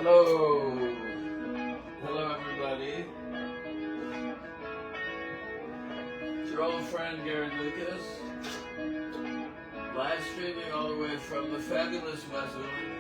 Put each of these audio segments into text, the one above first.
Hello. Hello, everybody. It's your old friend, Gary Lucas. Live streaming all the way from the fabulous Missouri.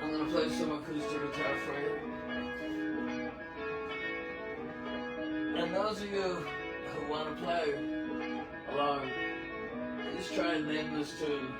I'm going to play some acoustic guitar for you. And those of you who want to play along, please try and name this tune.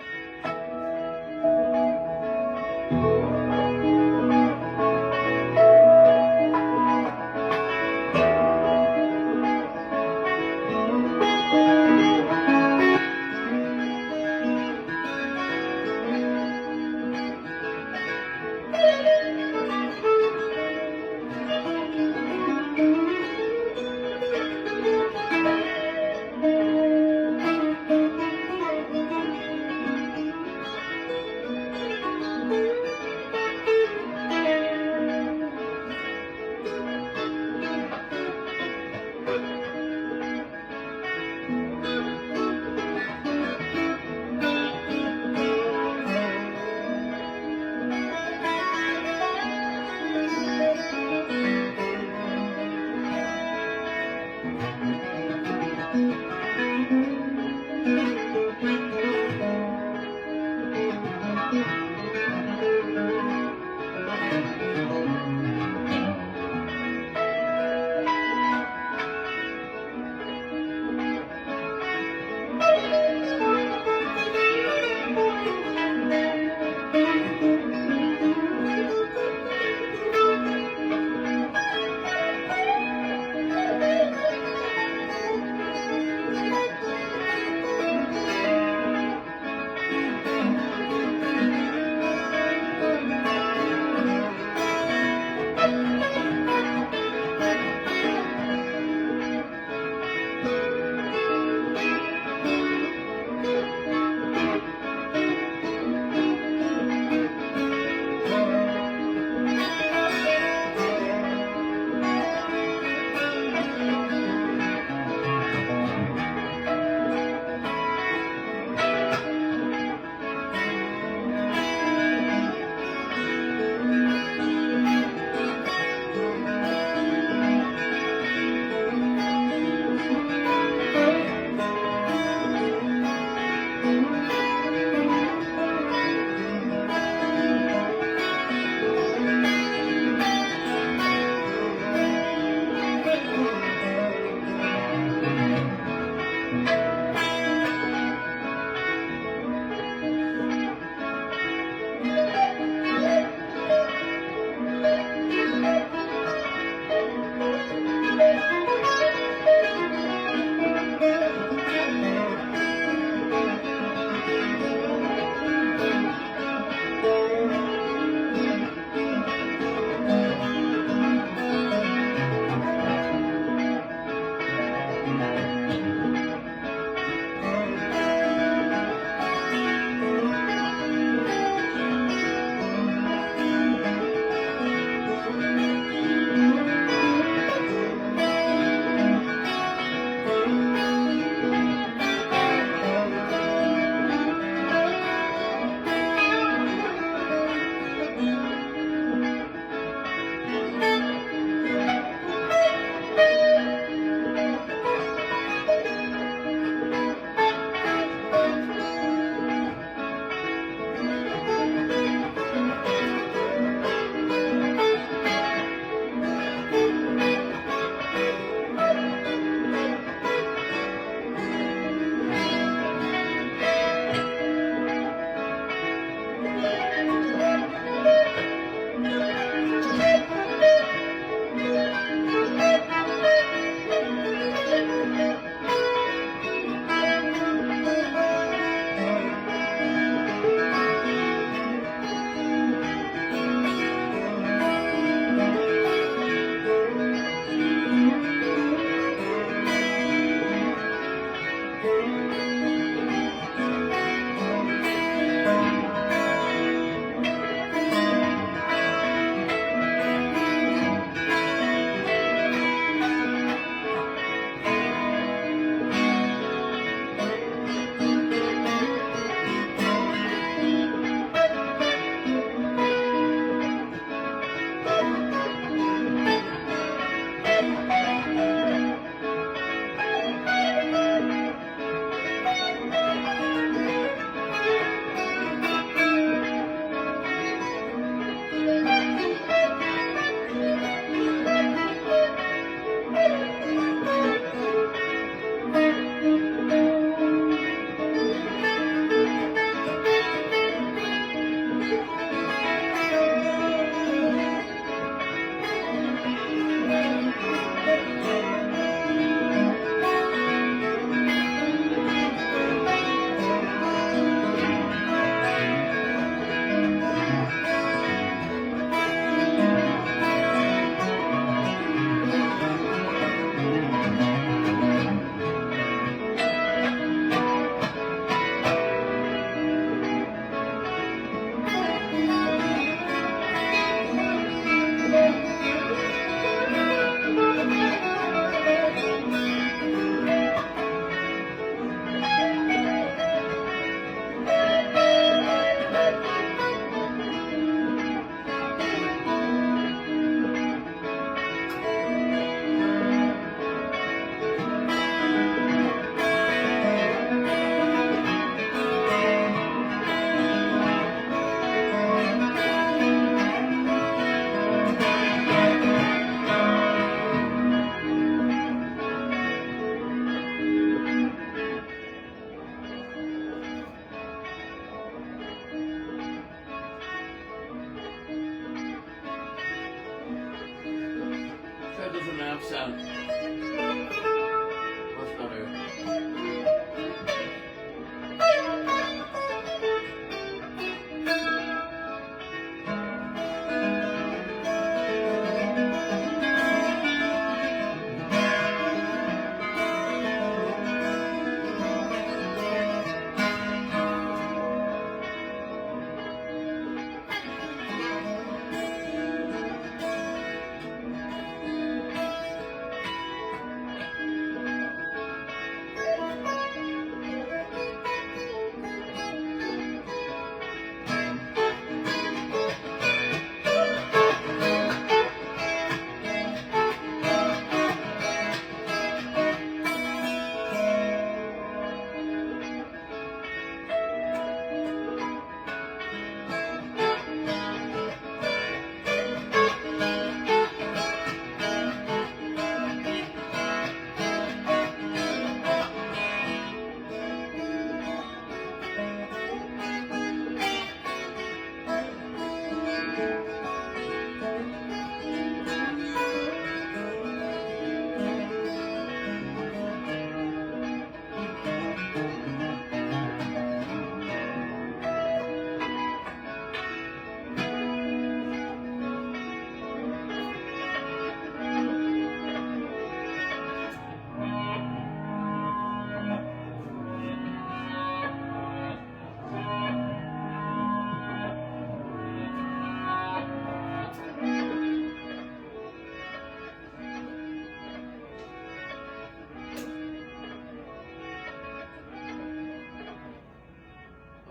Try with the nap sound. Much better.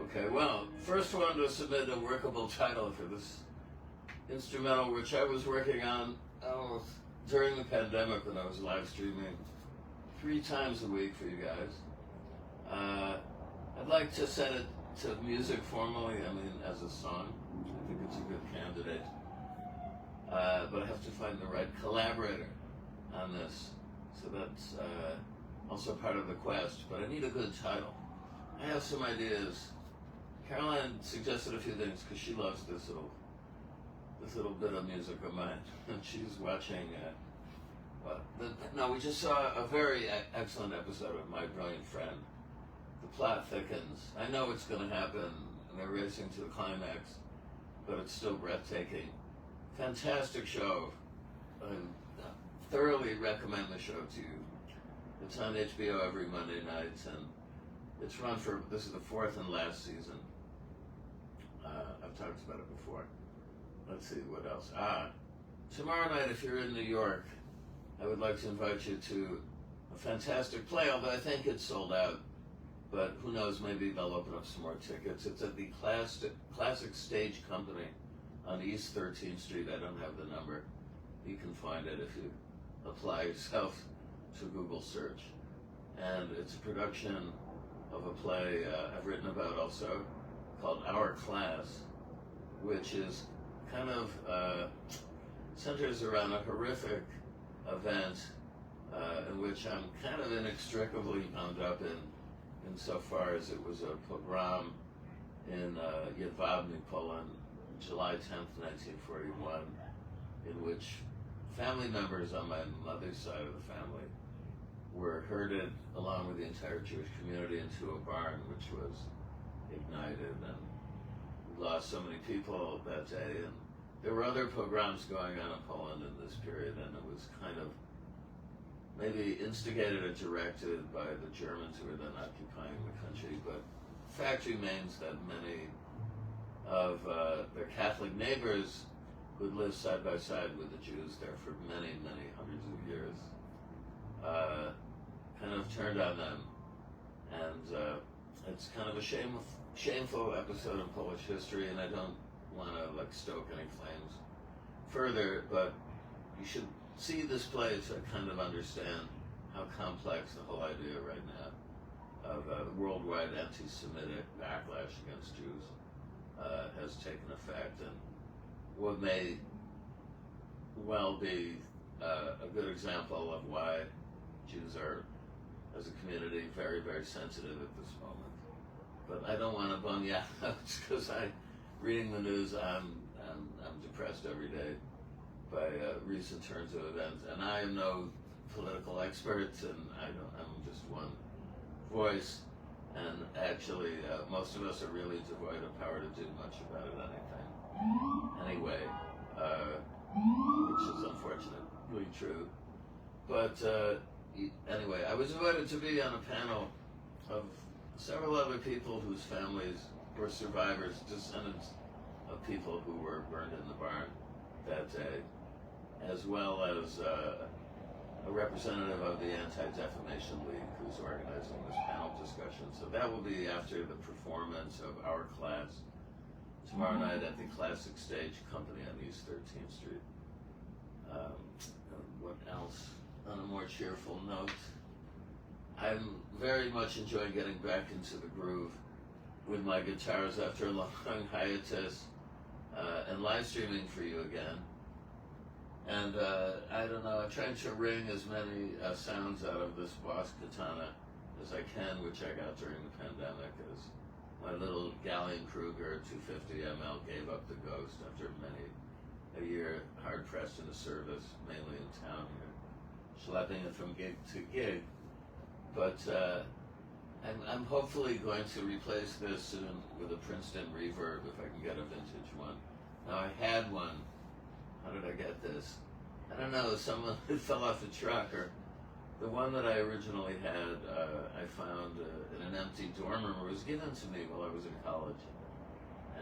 Okay, well, first I wanted to submit a workable title for this instrumental, which I was working on during the pandemic when I was live streaming 3 times a week for you guys. I'd like to set it to music formally, as a song. I think it's a good candidate. But I have to find the right collaborator on this. So that's also part of the quest, but I need a good title. I have some ideas. Caroline suggested a few things because she loves this little bit of music of mine, and she's watching. We just saw a very excellent episode of My Brilliant Friend. The plot thickens. I know it's going to happen, and they're racing to the climax, but it's still breathtaking. Fantastic show. I thoroughly recommend the show to you. It's on HBO every Monday night, and it's run for, this is the 4th and last season. I've talked about it before. Let's see, what else? Tomorrow night, if you're in New York, I would like to invite you to a fantastic play, although I think it's sold out. But who knows, maybe they'll open up some more tickets. It's at the Classic Stage Company on East 13th Street. I don't have the number. You can find it if you apply yourself to Google search. And it's a production of a play I've written about also called Our Class, which is kind of centers around a horrific event in which I'm kind of inextricably bound up in so far as it was a pogrom in Abadie, Poland, July 10th, 1941, in which family members on my mother's side of the family were herded along with the entire Jewish community into a barn, which was ignited, and we lost so many people that day. And there were other pogroms going on in Poland in this period, and it was kind of maybe instigated or directed by the Germans who were then occupying the country. But the fact remains that many of their Catholic neighbors who had lived side by side with the Jews there for many, many hundreds of years kind of turned on them. And it's kind of a shameful episode in Polish history, and I don't want to stoke any flames further, but you should see this play to kind of understand how complex the whole idea right now of worldwide anti-Semitic backlash against Jews has taken effect, and what may well be a good example of why Jews are, as a community, very, very sensitive at this moment. But I don't want to bum you out because reading the news, I'm depressed every day. by recent turns of events. And I am no political expert, and I'm just one voice. And actually, most of us are really devoid of power to do much about it anyway, which is unfortunately true. But anyway, I was invited to be on a panel of several other people whose families were survivors, descendants of people who were burned in the barn that day, as well as a representative of the Anti-Defamation League who's organizing this panel discussion. So that will be after the performance of our class tomorrow night at the Classic Stage Company on East 13th Street. What else? On a more cheerful note, I'm very much enjoying getting back into the groove with my guitars after a long hiatus, and live streaming for you again. And I don't know, I'm trying to wring as many sounds out of this Boss Kitana as I can, which I got during the pandemic, as my little Gallion-Kruger 250 ml gave up the ghost after a year hard-pressed in the service, mainly in town here, schlepping it from gig to gig. But I'm hopefully going to replace this soon with a Princeton Reverb if I can get a vintage one. Now, I had one. How did I get this? I don't know, someone fell off a truck, or the one that I originally had, I found in an empty dorm room. It was given to me while I was in college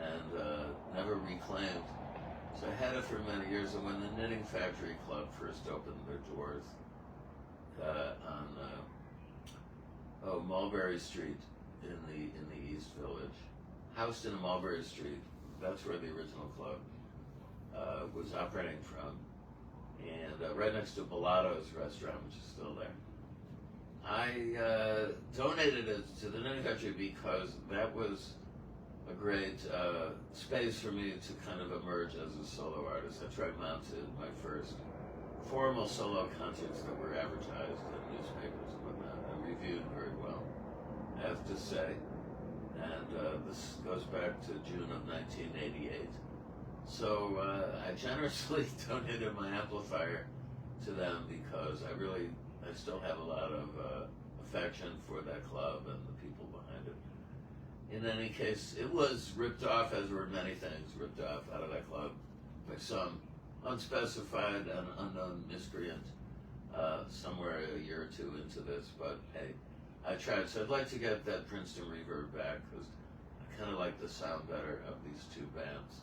and never reclaimed. So I had it for many years, and when the Knitting Factory Club first opened their doors on Mulberry Street in the East Village, housed in Mulberry Street, that's where the original club was operating from, and right next to Bellato's restaurant, which is still there. I donated it to the Knitting Factory because that was a great space for me to kind of emerge as a solo artist. That's where I mounted my first formal solo concerts that were advertised in newspapers and whatnot, and reviewed very well, I have to say. And this goes back to June of 1988. So I generously donated my amplifier to them because I still have a lot of affection for that club and the people behind it. In any case, it was ripped off, as were many things ripped off out of that club by some unspecified and unknown miscreant somewhere a year or two into this. But hey, I tried. So I'd like to get that Princeton Reverb back because I kind of like the sound better of these two bands.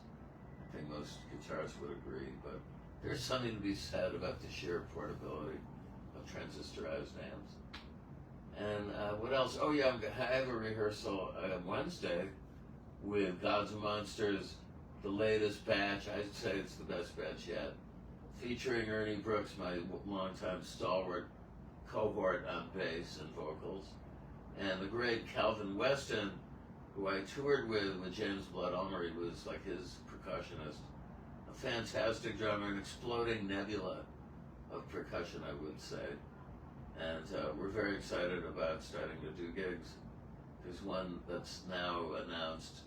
I think most guitarists would agree, but there's something to be said about the sheer portability of transistorized amps. And what else? Oh yeah, I have a rehearsal on Wednesday with Gods and Monsters, the latest batch. I'd say it's the best batch yet, featuring Ernie Brooks, my longtime stalwart cohort on bass and vocals, and the great Calvin Weston, who I toured with James Blood Ulmer, was like his percussionist, a fantastic drummer, an exploding nebula of percussion, I would say. And we're very excited about starting to do gigs. There's one that's now announced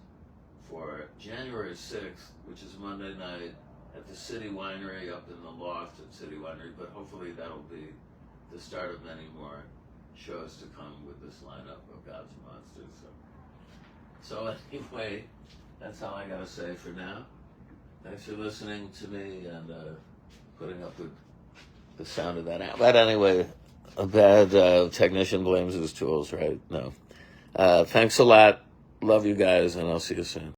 for January 6th, which is Monday night, at the City Winery, up in the loft at City Winery, but hopefully that'll be the start of many more shows to come with this lineup of Gods and Monsters. So anyway, that's all I gotta say for now. Thanks for listening to me and putting up with the sound of that amp. But anyway, a bad technician blames his tools, right? No. Thanks a lot. Love you guys, and I'll see you soon.